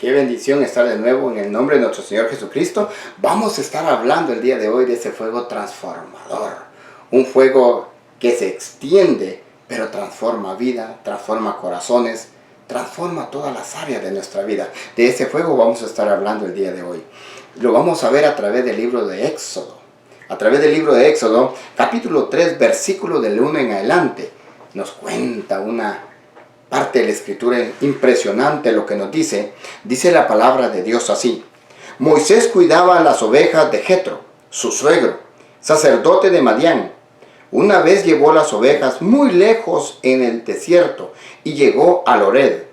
Qué bendición estar de nuevo en el nombre de nuestro Señor Jesucristo. Vamos a estar hablando el día de hoy de ese fuego transformador. Un fuego que se extiende, pero transforma vida, transforma corazones, transforma todas las áreas de nuestra vida. De ese fuego vamos a estar hablando el día de hoy. Lo vamos a ver a través del libro de Éxodo. A través del libro de Éxodo, capítulo 3, versículo del 1 en adelante, nos cuenta una parte de la escritura impresionante lo que nos dice. Dice la palabra de Dios así: Moisés cuidaba las ovejas de Jetro, su suegro, sacerdote de Madián. Una vez llevó las ovejas muy lejos en el desierto y llegó a Horeb,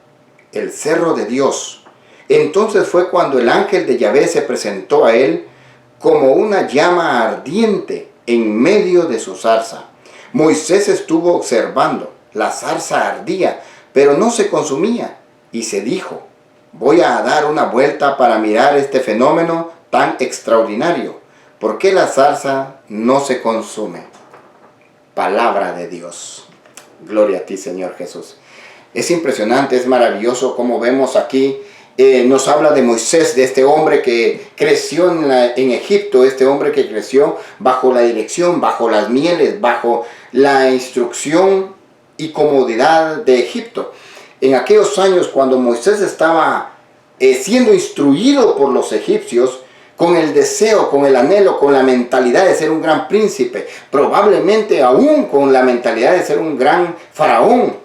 el cerro de Dios. Entonces fue cuando el ángel de Yahvé se presentó a él como una llama ardiente en medio de su zarza. Moisés estuvo observando. La zarza ardía, pero no se consumía, y se dijo: voy a dar una vuelta para mirar este fenómeno tan extraordinario. ¿Por qué la zarza no se consume? Palabra de Dios. Gloria a ti, Señor Jesús. Es impresionante, es maravilloso como vemos aquí. Nos habla de Moisés, de este hombre que creció en Egipto, este hombre que creció bajo la dirección, bajo las mieles, bajo la instrucción y comodidad de Egipto. En aquellos años, cuando Moisés estaba siendo instruido por los egipcios, con el deseo, con el anhelo, con la mentalidad de ser un gran príncipe, probablemente aún con la mentalidad de ser un gran faraón,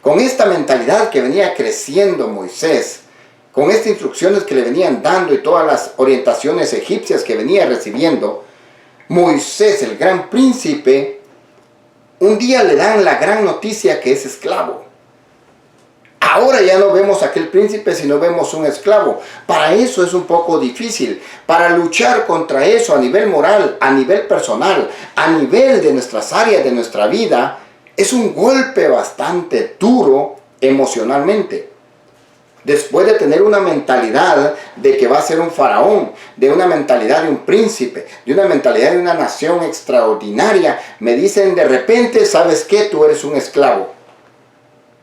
con esta mentalidad que venía creciendo Moisés, con estas instrucciones que le venían dando y todas las orientaciones egipcias que venía recibiendo, Moisés, el gran príncipe, un día le dan la gran noticia que es esclavo. Ahora ya no vemos a aquel príncipe, sino vemos un esclavo. Para eso es un poco difícil. Para luchar contra eso a nivel moral, a nivel personal, a nivel de nuestras áreas de nuestra vida, es un golpe bastante duro emocionalmente. Después de tener una mentalidad de que va a ser un faraón, de una mentalidad de un príncipe, de una mentalidad de una nación extraordinaria, me dicen de repente: ¿sabes qué? Tú eres un esclavo.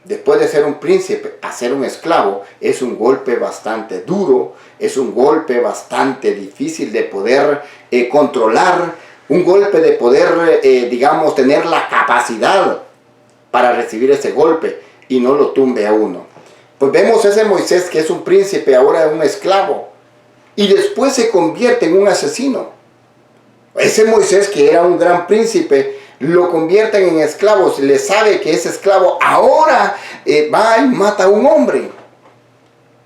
Después de ser un príncipe a ser un esclavo, es un golpe bastante duro, es un golpe bastante difícil de poder controlar, un golpe de poder, digamos, tener la capacidad para recibir ese golpe y no lo tumbe a uno. Pues vemos ese Moisés que es un príncipe, ahora es un esclavo, y después se convierte en un asesino. Ese Moisés que era un gran príncipe, lo convierten en esclavo. Se le sabe que es esclavo, ahora va y mata a un hombre.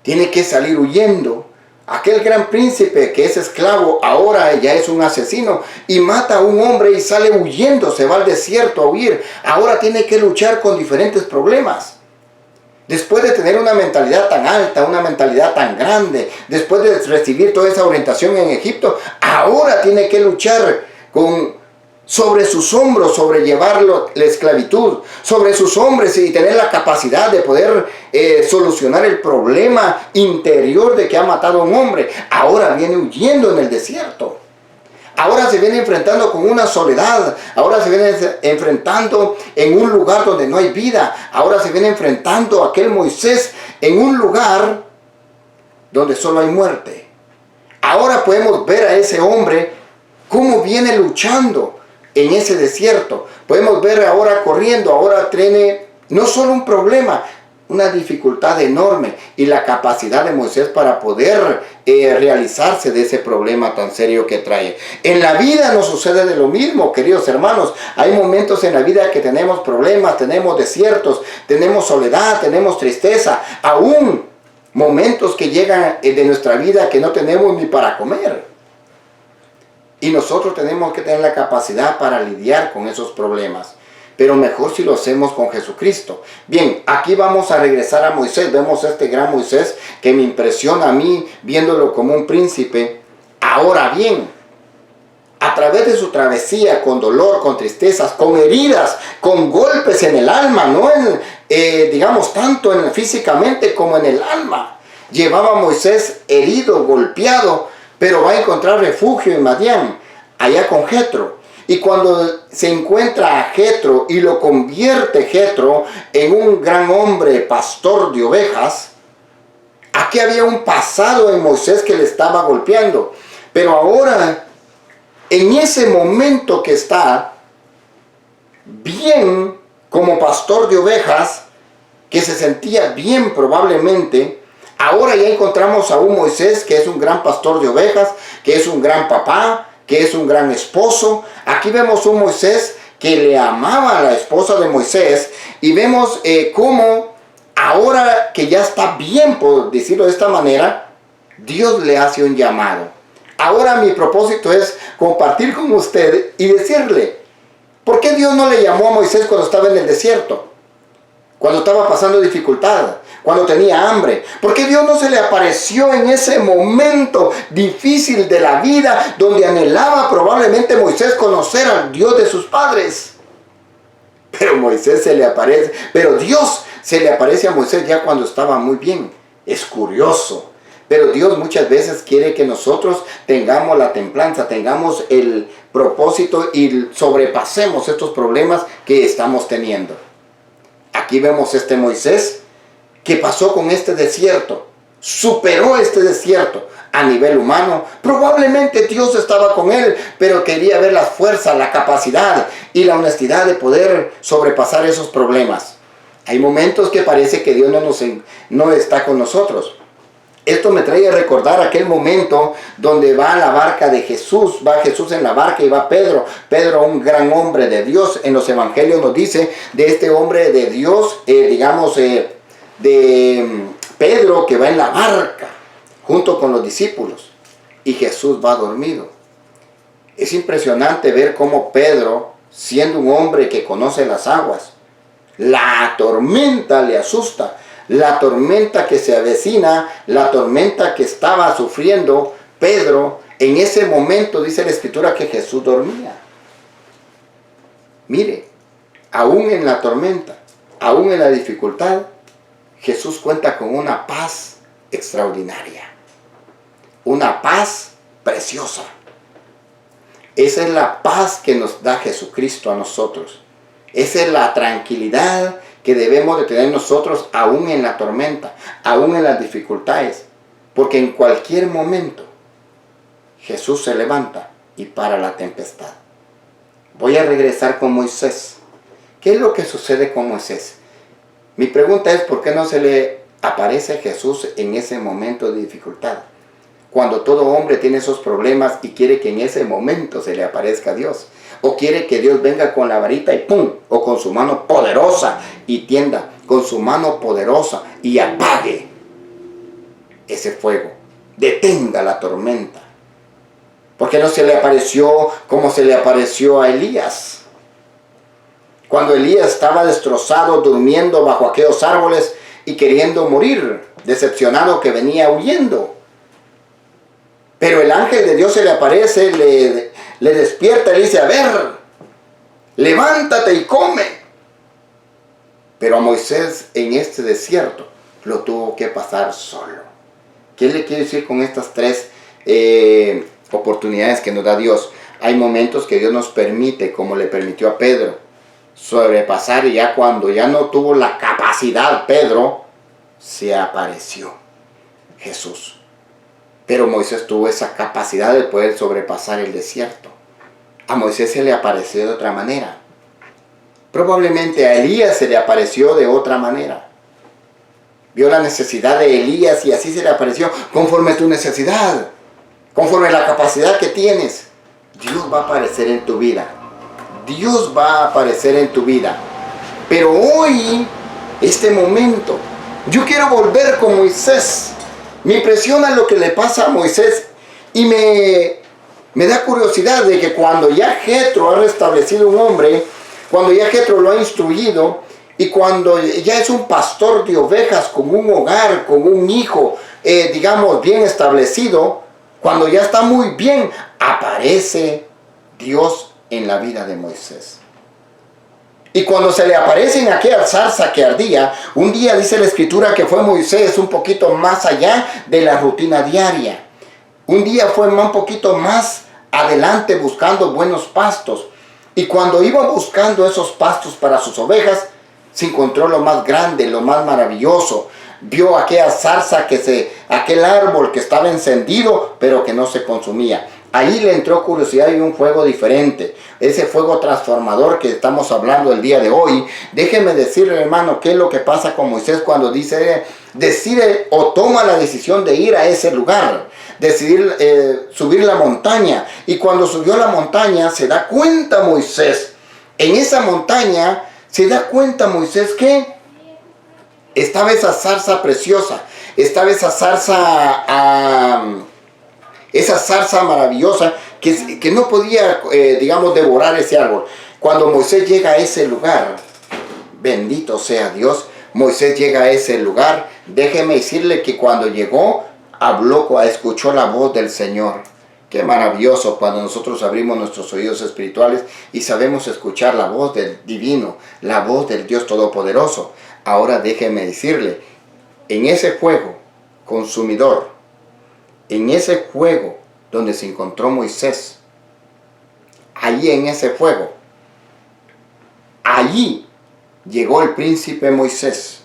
Tiene que salir huyendo. Aquel gran príncipe que es esclavo, ahora ya es un asesino y mata a un hombre y sale huyendo, se va al desierto a huir. Ahora tiene que luchar con diferentes problemas. Después de tener una mentalidad tan alta, una mentalidad tan grande, después de recibir toda esa orientación en Egipto, ahora tiene que luchar sobre sus hombros, sobrellevar la esclavitud, sobre sus hombros y tener la capacidad de poder solucionar el problema interior de que ha matado a un hombre. Ahora viene huyendo en el desierto. Ahora se viene enfrentando con una soledad. Ahora se viene enfrentando en un lugar donde no hay vida. Ahora se viene enfrentando a aquel Moisés en un lugar donde solo hay muerte. Ahora podemos ver a ese hombre cómo viene luchando en ese desierto. Podemos ver ahora corriendo. Ahora tiene no solo un problema, una dificultad enorme, y la capacidad de Moisés para poder realizarse de ese problema tan serio que trae. En la vida nos sucede de lo mismo, queridos hermanos. Hay momentos en la vida que tenemos problemas, tenemos desiertos, tenemos soledad, tenemos tristeza, aún momentos que llegan de nuestra vida que no tenemos ni para comer. Y nosotros tenemos que tener la capacidad para lidiar con esos problemas. Pero mejor si lo hacemos con Jesucristo. Bien, aquí vamos a regresar a Moisés. Vemos a este gran Moisés que me impresiona a mí viéndolo como un príncipe. Ahora bien, a través de su travesía, con dolor, con tristezas, con heridas, con golpes en el alma, no digamos tanto físicamente como en el alma. Llevaba a Moisés herido, golpeado, pero va a encontrar refugio en Madián, allá con Jetro. Y cuando se encuentra a Jetro y lo convierte Jetro en un gran hombre pastor de ovejas, Aquí había un pasado en Moisés que le estaba golpeando. Pero ahora, en ese momento que está bien como pastor de ovejas, que se sentía bien probablemente, ahora ya encontramos a un Moisés que es un gran pastor de ovejas, que es un gran papá, que es un gran esposo. Aquí vemos un Moisés que le amaba a la esposa de Moisés, y vemos cómo ahora que ya está bien, por decirlo de esta manera, Dios le hace un llamado. Ahora mi propósito es compartir con usted y decirle, ¿por qué Dios no le llamó a Moisés cuando estaba en el desierto? Cuando estaba pasando dificultad, cuando tenía hambre. ¿Por qué Dios no se le apareció en ese momento difícil de la vida, donde anhelaba probablemente Moisés conocer al Dios de sus padres? Pero Moisés se le aparece, pero Dios se le aparece a Moisés ya cuando estaba muy bien. Es curioso. Pero Dios muchas veces quiere que nosotros tengamos la templanza, tengamos el propósito y sobrepasemos estos problemas que estamos teniendo. Aquí vemos este Moisés que pasó con este desierto, superó este desierto a nivel humano. Probablemente Dios estaba con él, pero quería ver la fuerza, la capacidad y la honestidad de poder sobrepasar esos problemas. Hay momentos que parece que Dios no está con nosotros. Esto me trae a recordar aquel momento donde va a la barca de Jesús, va Jesús en la barca y va Pedro. Pedro, un gran hombre de Dios. En los evangelios nos dice de este hombre de Dios, de Pedro, que va en la barca junto con los discípulos, y Jesús va dormido. Es impresionante ver cómo Pedro, siendo un hombre que conoce las aguas, la tormenta le asusta. La tormenta que se avecina, la tormenta que estaba sufriendo Pedro, en ese momento dice la Escritura que Jesús dormía. Mire, aún en la tormenta, aún en la dificultad, Jesús cuenta con una paz extraordinaria, una paz preciosa. Esa es la paz que nos da Jesucristo a nosotros. Esa es la tranquilidad que debemos de tener nosotros aún en la tormenta, aún en las dificultades. Porque en cualquier momento Jesús se levanta y para la tempestad. Voy a regresar con Moisés. ¿Qué es lo que sucede con Moisés? Mi pregunta es, ¿por qué no se le aparece Jesús en ese momento de dificultad? Cuando todo hombre tiene esos problemas y quiere que en ese momento se le aparezca Dios. O quiere que Dios venga con la varita y ¡pum! O con su mano poderosa y tienda con su mano poderosa y apague ese fuego. Detenga la tormenta. ¿Por qué no se le apareció como se le apareció a Elías? Cuando Elías estaba destrozado, durmiendo bajo aquellos árboles y queriendo morir, decepcionado que venía huyendo. Pero el ángel de Dios se le aparece, le despierta y le dice, a ver, levántate y come. Pero a Moisés en este desierto lo tuvo que pasar solo. ¿Qué le quiere decir con estas tres oportunidades que nos da Dios? Hay momentos que Dios nos permite, como le permitió a Pedro, sobrepasar, y ya cuando ya no tuvo la capacidad Pedro, se apareció Jesús. Pero Moisés tuvo esa capacidad de poder sobrepasar el desierto. A Moisés se le apareció de otra manera. Probablemente a Elías se le apareció de otra manera. Vio la necesidad de Elías y así se le apareció conforme a tu necesidad, conforme a la capacidad que tienes. Dios va a aparecer en tu vida. Dios va a aparecer en tu vida. Pero hoy, este momento, yo quiero volver con Moisés. Me impresiona lo que le pasa a Moisés y me da curiosidad de que cuando ya Jetro ha restablecido un hombre, cuando ya Jetro lo ha instruido y cuando ya es un pastor de ovejas con un hogar, con un hijo, digamos, bien establecido, cuando ya está muy bien, aparece Dios en la vida de Moisés. Y cuando se le aparece en aquella zarza que ardía, un día dice la Escritura que fue Moisés un poquito más allá de la rutina diaria. Un día fue un poquito más adelante buscando buenos pastos. Y cuando iba buscando esos pastos para sus ovejas, se encontró lo más grande, lo más maravilloso, vio aquella zarza, aquel árbol que estaba encendido, pero que no se consumía. Ahí le entró curiosidad y un fuego diferente. Ese fuego transformador que estamos hablando el día de hoy. Déjeme decirle, hermano, qué es lo que pasa con Moisés cuando decide o toma la decisión de ir a ese lugar. Decidir subir la montaña. Y cuando subió la montaña se da cuenta Moisés. En esa montaña se da cuenta Moisés que estaba esa zarza preciosa. Estaba esa zarza maravillosa que no podía, digamos, devorar ese árbol. Cuando Moisés llega a ese lugar, bendito sea Dios, Moisés llega a ese lugar. Déjeme decirle que cuando llegó, escuchó la voz del Señor. Qué maravilloso cuando nosotros abrimos nuestros oídos espirituales y sabemos escuchar la voz del divino, la voz del Dios Todopoderoso. Ahora déjeme decirle, en ese fuego consumidor, en ese fuego donde se encontró Moisés, allí en ese fuego, allí llegó el príncipe Moisés,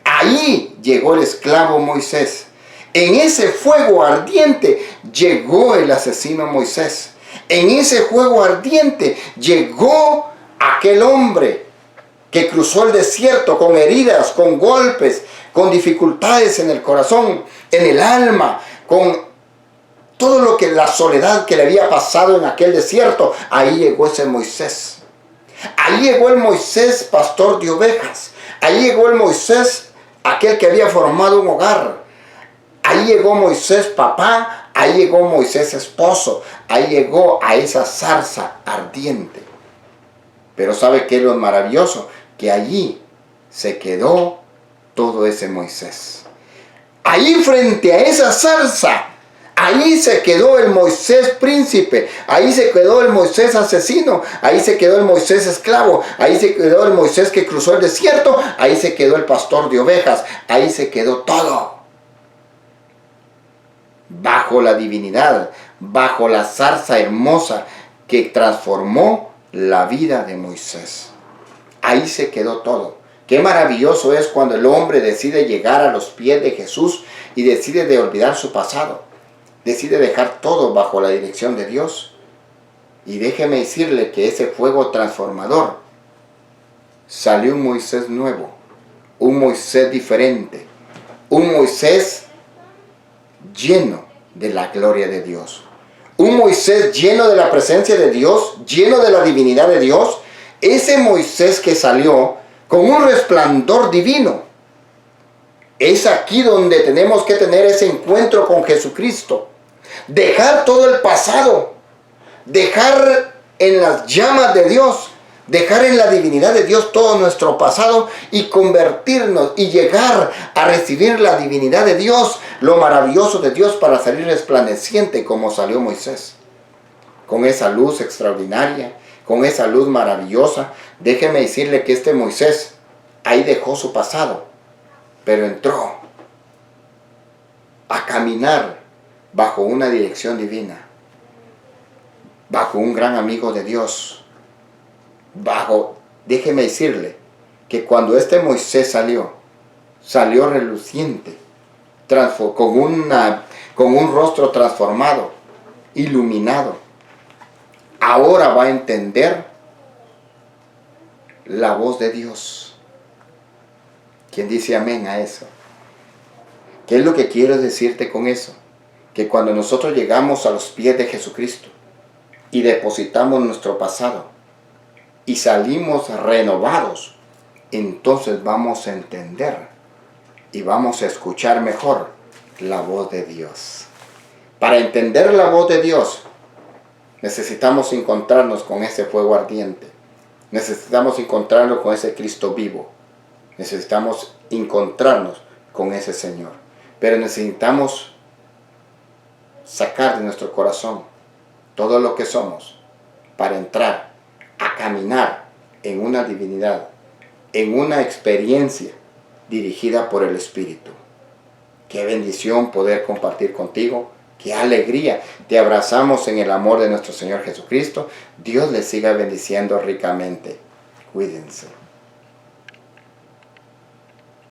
allí llegó el esclavo Moisés, en ese fuego ardiente llegó el asesino Moisés, en ese fuego ardiente llegó aquel hombre que cruzó el desierto con heridas, con golpes, con dificultades en el corazón, en el alma, con todo lo que la soledad que le había pasado en aquel desierto. Ahí llegó ese Moisés. Ahí llegó el Moisés, pastor de ovejas. Ahí llegó el Moisés, aquel que había formado un hogar. Ahí llegó Moisés, papá. Ahí llegó Moisés, esposo. Ahí llegó a esa zarza ardiente. Pero ¿sabe qué es lo maravilloso? Que allí se quedó todo ese Moisés. Ahí frente a esa zarza, ahí se quedó el Moisés príncipe, ahí se quedó el Moisés asesino, ahí se quedó el Moisés esclavo, ahí se quedó el Moisés que cruzó el desierto, ahí se quedó el pastor de ovejas, ahí se quedó todo. Bajo la divinidad, bajo la zarza hermosa que transformó la vida de Moisés. Ahí se quedó todo. Qué maravilloso es cuando el hombre decide llegar a los pies de Jesús y decide de olvidar su pasado. Decide dejar todo bajo la dirección de Dios. Y déjeme decirle que ese fuego transformador salió un Moisés nuevo, un Moisés diferente, un Moisés lleno de la gloria de Dios. Un Moisés lleno de la presencia de Dios, lleno de la divinidad de Dios. Ese Moisés que salió con un resplandor divino. Es aquí donde tenemos que tener ese encuentro con Jesucristo. Dejar todo el pasado. Dejar en las llamas de Dios. Dejar en la divinidad de Dios todo nuestro pasado y convertirnos y llegar a recibir la divinidad de Dios, lo maravilloso de Dios para salir resplandeciente como salió Moisés. Con esa luz extraordinaria, con esa luz maravillosa. Déjeme decirle que este Moisés ahí dejó su pasado, pero entró a caminar bajo una dirección divina, bajo un gran amigo de Dios. Déjeme decirle que cuando este Moisés salió reluciente, con un rostro transformado, iluminado. Ahora va a entender la voz de Dios. ¿Quién dice amén a eso? ¿Qué es lo que quiero decirte con eso? Que cuando nosotros llegamos a los pies de Jesucristo y depositamos nuestro pasado y salimos renovados, entonces vamos a entender y vamos a escuchar mejor la voz de Dios. Para entender la voz de Dios, necesitamos encontrarnos con ese fuego ardiente. Necesitamos encontrarnos con ese Cristo vivo. Necesitamos encontrarnos con ese Señor. Pero necesitamos sacar de nuestro corazón todo lo que somos para entrar a caminar en una divinidad, en una experiencia dirigida por el Espíritu. Qué bendición poder compartir contigo. Qué alegría. Te abrazamos en el amor de nuestro Señor Jesucristo. Dios les siga bendiciendo ricamente. Cuídense.